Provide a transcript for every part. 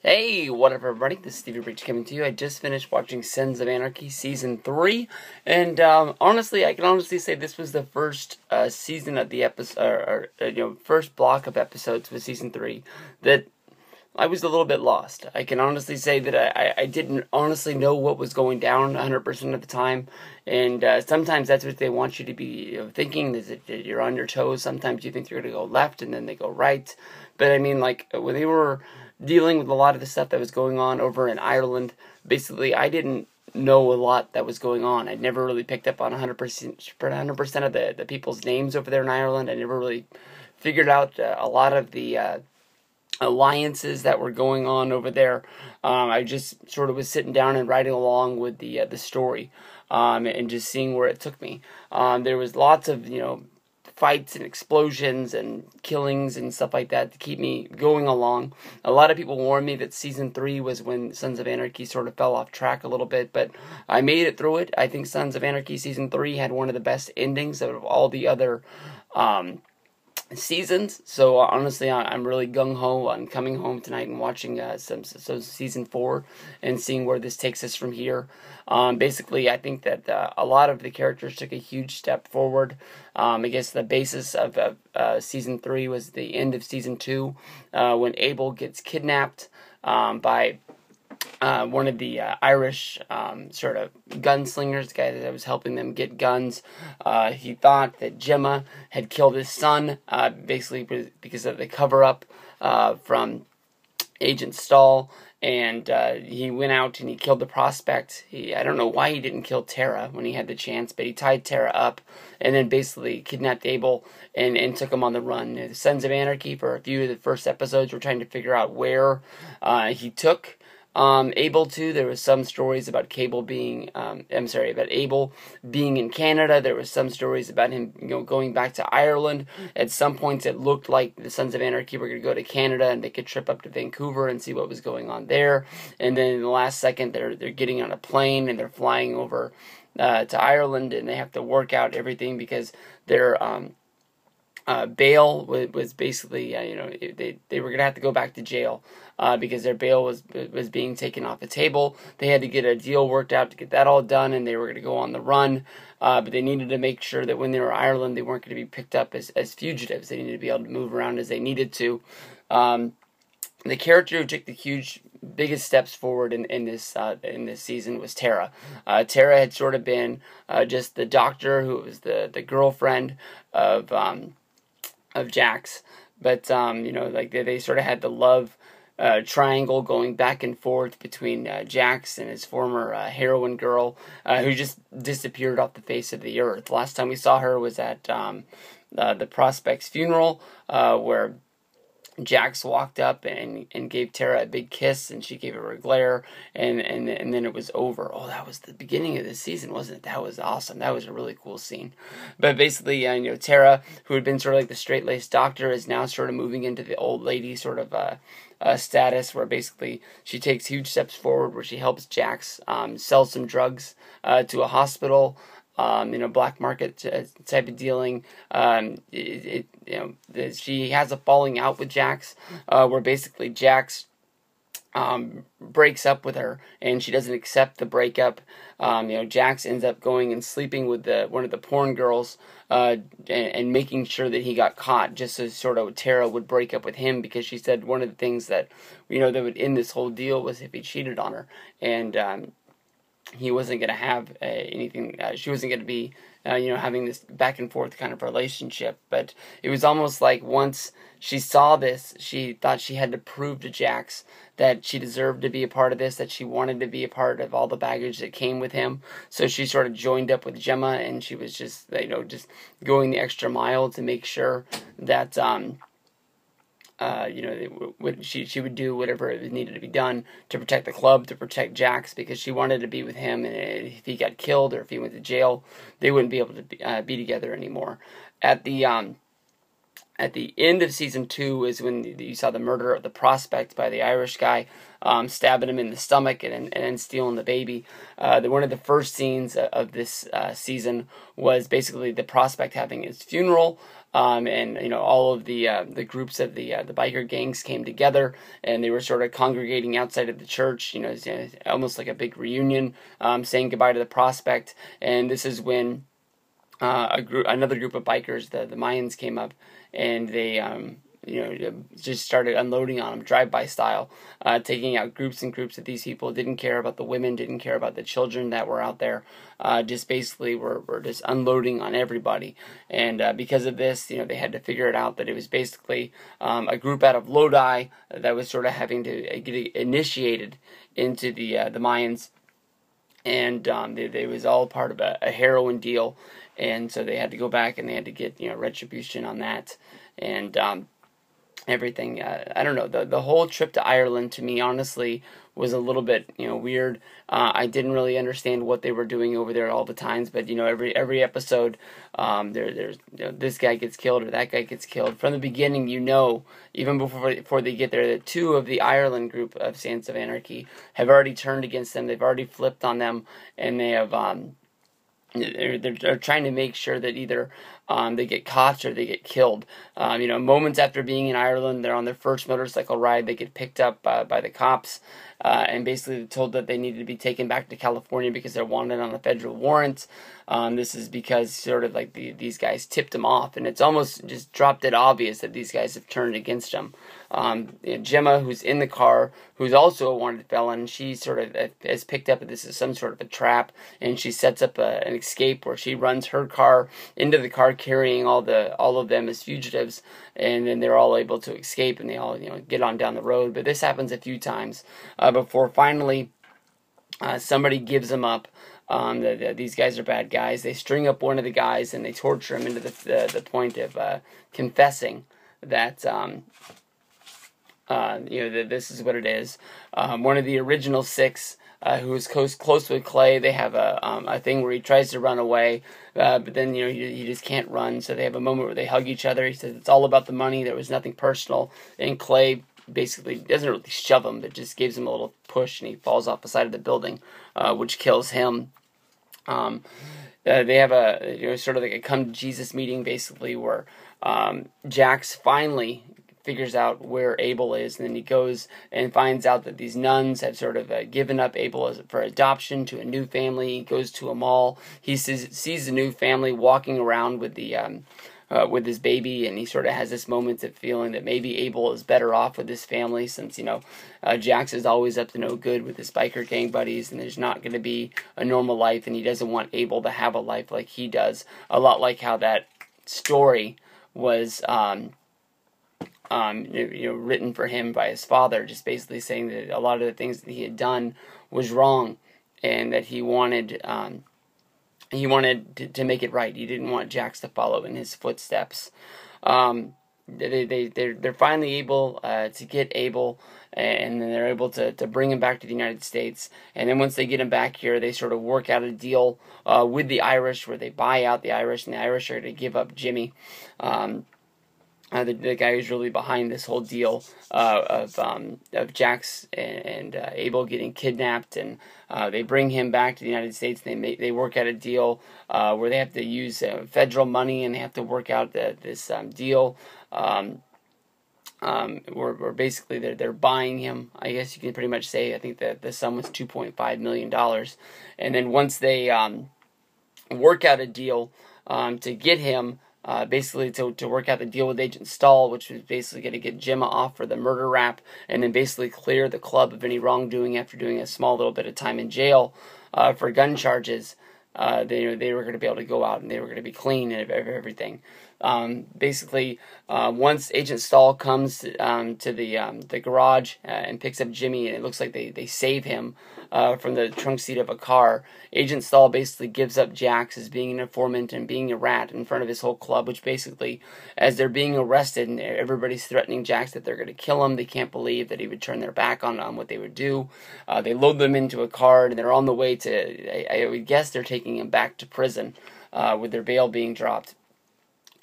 Hey, what up everybody, this is Stevie Breach coming to you. I just finished watching Sons of Anarchy Season 3, and honestly, I can honestly say this was the first season of the episode, first block of episodes with Season 3 that I was a little bit lost. I can honestly say that I didn't honestly know what was going down 100% of the time, and sometimes that's what they want you to be thinking, is that you're on your toes. Sometimes you think they're going to go left, and then they go right, but I mean, like, when they were dealing with a lot of the stuff that was going on over in Ireland, basically, I didn't know a lot that was going on. I'd never really picked up on 100% of the people's names over there in Ireland. I never really figured out a lot of the alliances that were going on over there. I just sort of was sitting down and writing along with the story, and just seeing where it took me. There was lots of fights and explosions and killings and stuff like that to keep me going along. A lot of people warned me that Season 3 was when Sons of Anarchy sort of fell off track a little bit, but I made it through it. I think Sons of Anarchy Season 3 had one of the best endings out of all the other seasons, so honestly, I'm really gung-ho on coming home tonight and watching some Season 4 and seeing where this takes us from here. Basically, I think that a lot of the characters took a huge step forward. I guess the basis of Season 3 was the end of Season 2, when Abel gets kidnapped by one of the Irish sort of gunslingers, the guy that was helping them get guns. He thought that Gemma had killed his son, basically because of the cover-up from Agent Stahl, and he went out and he killed the prospect. I don't know why he didn't kill Tara when he had the chance, but he tied Tara up and then basically kidnapped Abel and took him on the run. The Sons of Anarchy, for a few of the first episodes, were trying to figure out where he took Abel to. There was some stories about about Abel being in Canada. There was some stories about him, going back to Ireland. At some points, it looked like the Sons of Anarchy were going to go to Canada and make a trip up to Vancouver and see what was going on there. And then in the last second, they're getting on a plane and they're flying over to Ireland, and they have to work out everything because they're bail was basically, they were going to have to go back to jail because their bail was being taken off the table. They had to get a deal worked out to get that all done, and they were going to go on the run. But they needed to make sure that when they were in Ireland, they weren't going to be picked up as fugitives. They needed to be able to move around as they needed to. The character who took the biggest steps forward in this season was Tara. Tara had sort of been just the doctor who was the girlfriend of Jax, but they sort of had the love triangle going back and forth between Jax and his former heroine girl, who just disappeared off the face of the earth. Last time we saw her was at the prospect's funeral, where Jax walked up and gave Tara a big kiss, and she gave her a glare, and then it was over. Oh, that was the beginning of the season, wasn't it? That was awesome. That was a really cool scene. But basically, Tara, who had been sort of like the straight-laced doctor, is now sort of moving into the old lady sort of status, where basically she takes huge steps forward, where she helps Jax sell some drugs to a hospital. Black market type of dealing. She has a falling out with Jax, where basically Jax breaks up with her, and she doesn't accept the breakup. Jax ends up going and sleeping with one of the porn girls, and making sure that he got caught, just so sort of Tara would break up with him, because she said one of the things that that would end this whole deal was if he cheated on her, and he wasn't going to have anything. She wasn't going to be, having this back and forth kind of relationship. But it was almost like once she saw this, she thought she had to prove to Jax that she deserved to be a part of this, that she wanted to be a part of all the baggage that came with him. So she sort of joined up with Gemma, and she was just, just going the extra mile to make sure that, she would do whatever needed to be done to protect the club, to protect Jax, because she wanted to be with him, and if he got killed or if he went to jail, they wouldn't be able to be together anymore. At the end of Season 2 is when you saw the murder of the prospect by the Irish guy, stabbing him in the stomach and then stealing the baby. One of the first scenes of this season was basically the prospect having his funeral. and all of the groups of the biker gangs came together, and they were sort of congregating outside of the church. It's almost like a big reunion, saying goodbye to the prospect. And this is when another group of bikers, the Mayans, came up, and they just started unloading on them, drive-by style, taking out groups and groups of these people. Didn't care about the women, didn't care about the children that were out there. Just basically were just unloading on everybody. And because of this, they had to figure it out that it was basically a group out of Lodi that was sort of having to get initiated into the Mayans. And they was all part of a heroin deal. And so they had to go back and they had to get retribution on that. And everything. I don't know. The whole trip to Ireland, to me, honestly, was a little bit weird. I didn't really understand what they were doing over there at all the times. But every episode, there's this guy gets killed or that guy gets killed. From the beginning, even before they get there, that two of the Ireland group of Sons of Anarchy have already turned against them. They've already flipped on them, and they have. They're trying to make sure that either they get caught or they get killed. Moments after being in Ireland, they're on their first motorcycle ride. They get picked up by the cops and basically told that they needed to be taken back to California because they're wanted on a federal warrant. This is because sort of like these guys tipped them off, and it's almost just dropped it obvious that these guys have turned against them. Gemma, who's in the car, who's also a wanted felon, she sort of has picked up that this is some sort of a trap, and she sets up an escape where she runs her car into the car carrying all of them as fugitives, and then they're all able to escape, and they all get on down the road. But this happens a few times before finally somebody gives them up. These guys are bad guys. They string up one of the guys and they torture him into the point of confessing that that this is what it is. One of the original six, who is close with Clay, they have a thing where he tries to run away, but then he just can't run. So they have a moment where they hug each other. He says it's all about the money. There was nothing personal, and Clay basically doesn't really shove him, but just gives him a little push, and he falls off the side of the building, which kills him. They have a sort of like a come to Jesus meeting, basically, where Jax finally figures out where Abel is, and then he goes and finds out that these nuns have sort of given up Abel for adoption to a new family. He goes to a mall. He sees the new family walking around with with his baby, and he sort of has this moment of feeling that maybe Abel is better off with his family, since Jax is always up to no good with his biker gang buddies, and there's not going to be a normal life, and he doesn't want Abel to have a life like he does. A lot like how that story was written for him by his father, just basically saying that a lot of the things that he had done was wrong, and that he wanted to make it right. He didn't want Jax to follow in his footsteps. They're finally able to get Abel, and then they're able to bring him back to the United States. And then once they get him back here, they sort of work out a deal with the Irish, where they buy out the Irish, and the Irish are to give up Jimmy. The guy who's really behind this whole deal of Jax and Abel getting kidnapped, and they bring him back to the United States. They work out a deal where they have to use federal money, and they have to work out this deal where basically they're buying him. I guess you can pretty much say. I think that the sum was $2.5 million, and then once they work out a deal to get him. Basically to work out the deal with Agent Stahl, which was basically going to get Gemma off for the murder rap, and then basically clear the club of any wrongdoing after doing a small little bit of time in jail for gun charges. They were going to be able to go out and they were going to be clean of everything. Basically, once Agent Stahl comes to the garage and picks up Jimmy, and it looks like they save him from the trunk seat of a car, Agent Stahl basically gives up Jax as being an informant and being a rat in front of his whole club, which basically, as they're being arrested and everybody's threatening Jax that they're going to kill him, they can't believe that he would turn their back on what they would do. They load them into a car, and they're on the way to, I would guess they're taking him back to prison with their bail being dropped.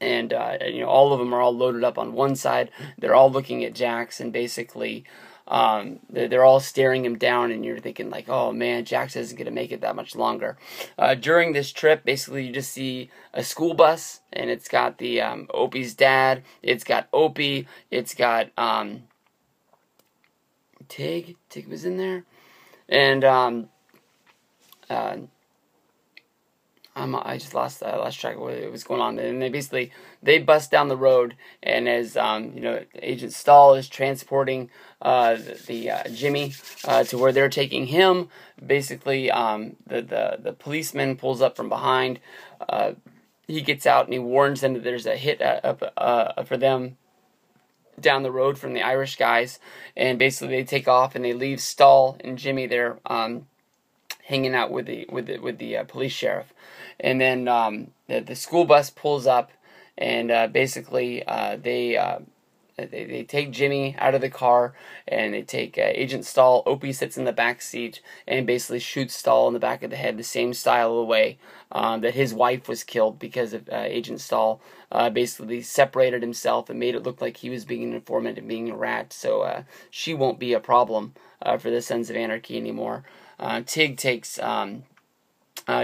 And all of them are all loaded up on one side. They're all looking at Jax, and basically They're all staring him down, and you're thinking like, oh man, Jax isn't going to make it that much longer. During this trip, basically you just see a school bus, and it's got the Opie's dad, it's got Opie, it's got Tig was in there, and I just lost track of what was going on. And they bust down the road, and as Agent Stahl is transporting Jimmy to where they're taking him. Basically, the policeman pulls up from behind. He gets out and he warns them that there's a hit for them down the road from the Irish guys, and basically they take off and they leave Stahl and Jimmy there hanging out with the police sheriff. And then the school bus pulls up, and basically they take Jimmy out of the car, and they take Agent Stahl. Opie sits in the back seat and basically shoots Stahl in the back of the head, the same style of the way that his wife was killed, because of Agent Stahl basically separated himself and made it look like he was being an informant and being a rat. So she won't be a problem for the Sons of Anarchy anymore. Tig takes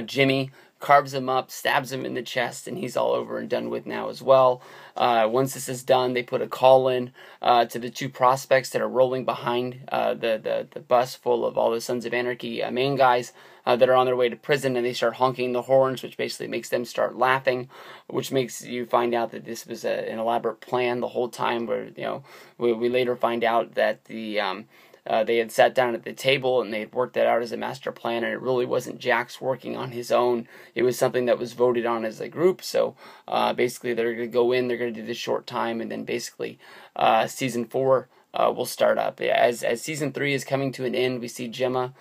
Jimmy, carves him up, stabs him in the chest, and he's all over and done with now as well. Once this is done, they put a call in to the two prospects that are rolling behind the bus full of all the Sons of Anarchy main guys that are on their way to prison, and they start honking the horns, which basically makes them start laughing, which makes you find out that this was an elaborate plan the whole time, where we later find out that they had sat down at the table and they had worked that out as a master plan, and it really wasn't Jax working on his own. It was something that was voted on as a group. So basically they're going to go in, they're going to do this short time, and then basically season 4 will start up. As season 3 is coming to an end, we see Gemma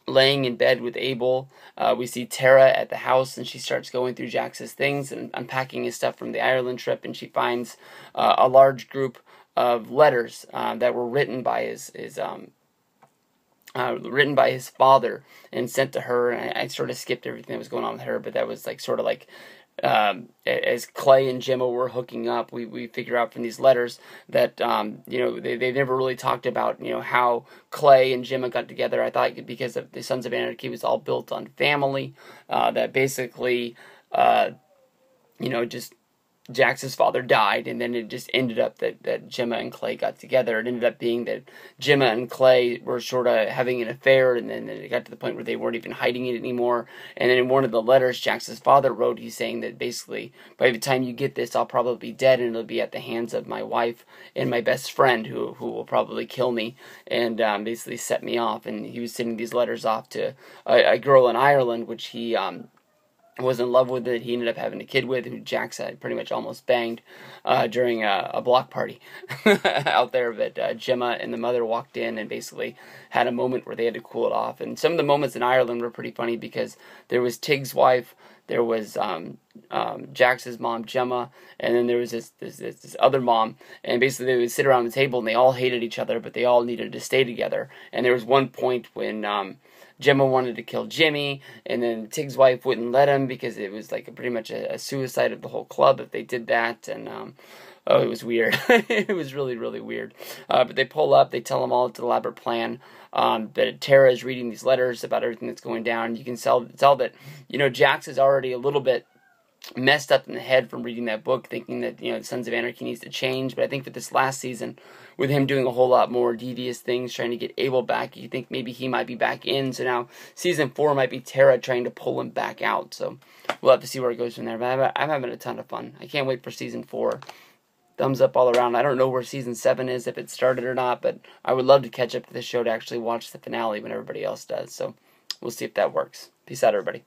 laying in bed with Abel. We see Tara at the house, and she starts going through Jax's things and unpacking his stuff from the Ireland trip, and she finds a large group of letters that were written by his father and sent to her. And I sort of skipped everything that was going on with her, but that was as Clay and Gemma were hooking up, we figure out from these letters that they never really talked about how Clay and Gemma got together. I thought because of the Sons of Anarchy was all built on family, that basically just Jax's father died, and then it just ended up that Gemma and Clay got together. It ended up being that Gemma and Clay were sort of having an affair, and then it got to the point where they weren't even hiding it anymore. And then in one of the letters Jax's father wrote, he's saying that basically, by the time you get this, I'll probably be dead, and it'll be at the hands of my wife and my best friend, who will probably kill me and basically set me off. And he was sending these letters off to a girl in Ireland, which he was in love with, it. He ended up having a kid with, who Jax had pretty much almost banged during a block party out there. But Gemma and the mother walked in and basically had a moment where they had to cool it off. And some of the moments in Ireland were pretty funny, because there was Tig's wife, there was Jax's mom, Gemma, and then there was this other mom, and basically they would sit around the table and they all hated each other, but they all needed to stay together. And there was one point when Gemma wanted to kill Jimmy, and then Tig's wife wouldn't let him, because it was like pretty much a suicide of the whole club if they did that. And it was weird. It was really, really weird. But they pull up, they tell them all it's an elaborate plan. That Tara is reading these letters about everything that's going down. You can tell that Jax is already a little bit messed up in the head from reading that book, thinking that the Sons of Anarchy needs to change. But I think for this last season, with him doing a whole lot more devious things, trying to get Abel back, you think maybe he might be back in. So now season 4 might be Tara trying to pull him back out. So we'll have to see where it goes from there. But I'm having a ton of fun. I can't wait for season 4. Thumbs up all around. I don't know where season 7 is, if it started or not, but I would love to catch up to the show to actually watch the finale when everybody else does. So we'll see if that works. Peace out, everybody.